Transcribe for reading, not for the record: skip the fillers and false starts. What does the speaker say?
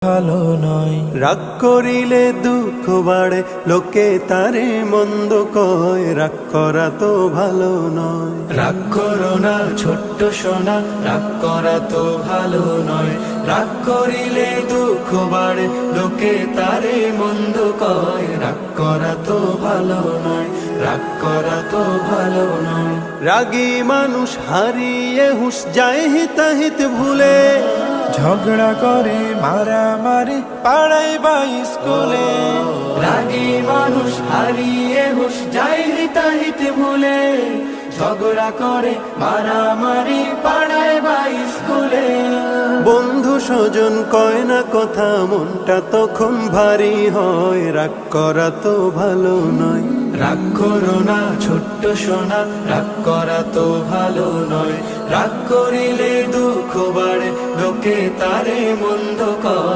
ভালো নয়। রাগ করিলে দুঃখ বাড়ে, লোকে তারে মন্দ কয়, রাগ করা তো ভালো নয়। রাগ করো না ছোট্ট সোনা, রাগ করা তো ভালো নয়। রাগ করিলে দুঃখ বাড়ে, লোকে তারে মন্দ কয়, রাগ করা তো ভালো নয়, রাগ করা তো ভালো নয়। রাগী মানুষ হারিয়ে হুঁশ যায় হিতাহিত ভুলে, ঝগড়া করে মারামারি পাড়ায় বা স্কুলে। রাগী মানুষ হারিয়ে হুঁশ যায় হিতাহিত ভুলে, ঝগড়া করে মারামারি পাড়ায় বা স্কুলে। বন্ধু স্বজন কয় না কথা, মনটা তখন ভারী হয়, রাগ করা তো ভালো নয়। রাগ করো না ছোট্ট সোনা, রাগ করা তো ভালো নয়। রাগ করিলে দুঃখ বাড়ে, লোকে তারে মন্দ কয়।